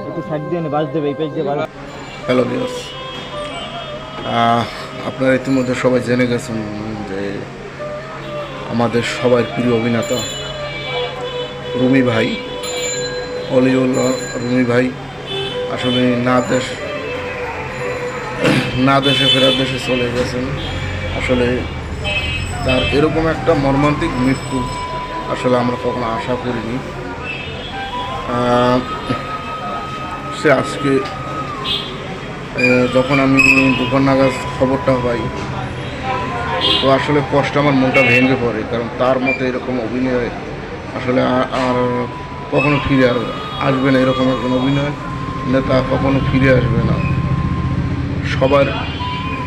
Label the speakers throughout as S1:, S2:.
S1: একটু সাইড দিয়ে বাস দেবে এই পেজ দিয়ে বাস।
S2: হ্যালো ভিউয়ার্স, আপনারা ইতিমধ্যে সবাই জেনে গেছেন যে আমাদের সবার প্রিয় অভিনেতা রুমি ভাই, অলিউল্লাহ রুমি ভাই আসলে না দেশে ফেরার দেশে চলে গেছেন। আসলে তার এরকম একটা মর্মান্তিক মৃত্যু আসলে আমরা কখনো আশা করিনি। সে আজকে যখন আমি দুপুর নাগাদ খবরটা পাই তো আসলে কষ্ট আমার মনটা ভেঙে পড়ে, কারণ তার মতো এরকম অভিনয় আসলে আর কখনো ফিরে আসবে না। এরকম একজন অভিনয় নেতা কখনো ফিরে আসবে না। সবার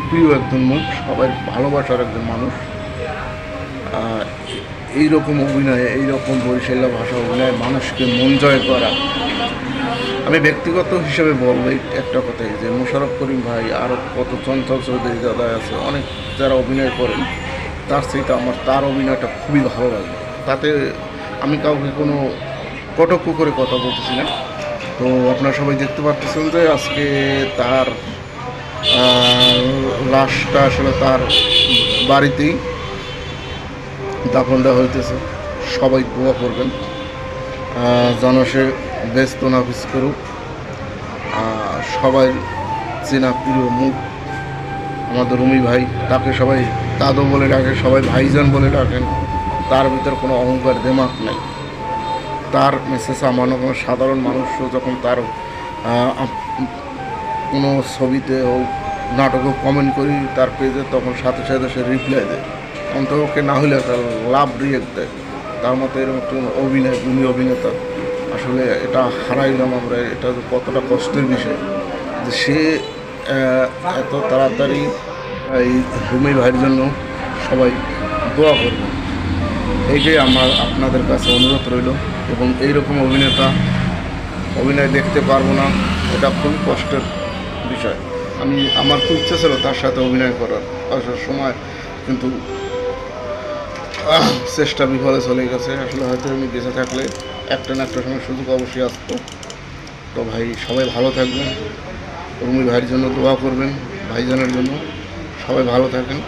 S2: প্রিয় একজন মুখ, সবার ভালোবাসার একজন মানুষ। এইরকম অভিনয়, এইরকম বরিশালা ভাষা অভিনয় মানুষকে মন জয় করা, আমি ব্যক্তিগত হিসেবে বলবো একটা কথাই যে মোশাররফ করিম ভাই, আরও কত চঞ্চল চৌধুরী দাদা আছে, অনেক যারা অভিনয় করেন, তার থেকে আমার তার অভিনয়টা খুবই ভালো লাগে। তাতে আমি কাউকে কোনো কটক্ষ করে কথা বলতেছি না। তো আপনারা সবাই দেখতে পাচ্ছেন যে আজকে তার লাশটা আসলে তার বাড়িতেই দাফন দেওয়া হইতেছে। সবাই দোয়া করবেন যেন সে ব্যস্ত নাফিস করুক। সবাই চেনা প্রিয় মুখ আমাদের রুমি ভাই, তাকে সবাই দাদু বলে ডাকে, সবাই ভাইজান বলে ডাকেন। তার ভিতর কোনো অহংকার দেমাক নেই। তার মেসেজ আমার কোনো সাধারণ মানুষও যখন তার কোনো ছবিতে হোক নাটকে কমেন্ট করি তার পেজে, তখন সাথে সাথে সে রিপ্লাই দেয়, অন্তপক্ষে না হলে তার লাভ রিয়েক্ট দেয়। তার মতো এরকম অভিনয়, গুণী অভিনেতা আসলে এটা হারাইলাম আমরা। এটা কতটা কষ্টের বিষয় যে সে এত তাড়াতাড়ি। এই রুমি ভাইয়ের জন্য সবাই দোয়া করবেন, এইটাই আমার আপনাদের কাছে অনুরোধ রইল। এবং এইরকম অভিনয় দেখতে পারবো না, এটা খুবই কষ্টের বিষয়। আমার খুব ইচ্ছা ছিল তার সাথে অভিনয় করার সময়, কিন্তু চেষ্টা বিফলে চলে গেছে। আসলে হয়তো আমি বেঁচে থাকলে একটা না একটা সময় সুযোগ অবশ্যই আসতো। তো ভাই সবাই ভালো থাকবেন, রুমি ভাইয়ের জন্য দোয়া করবেন, ভাইজানের জন্য। সবাই ভালো থাকেন।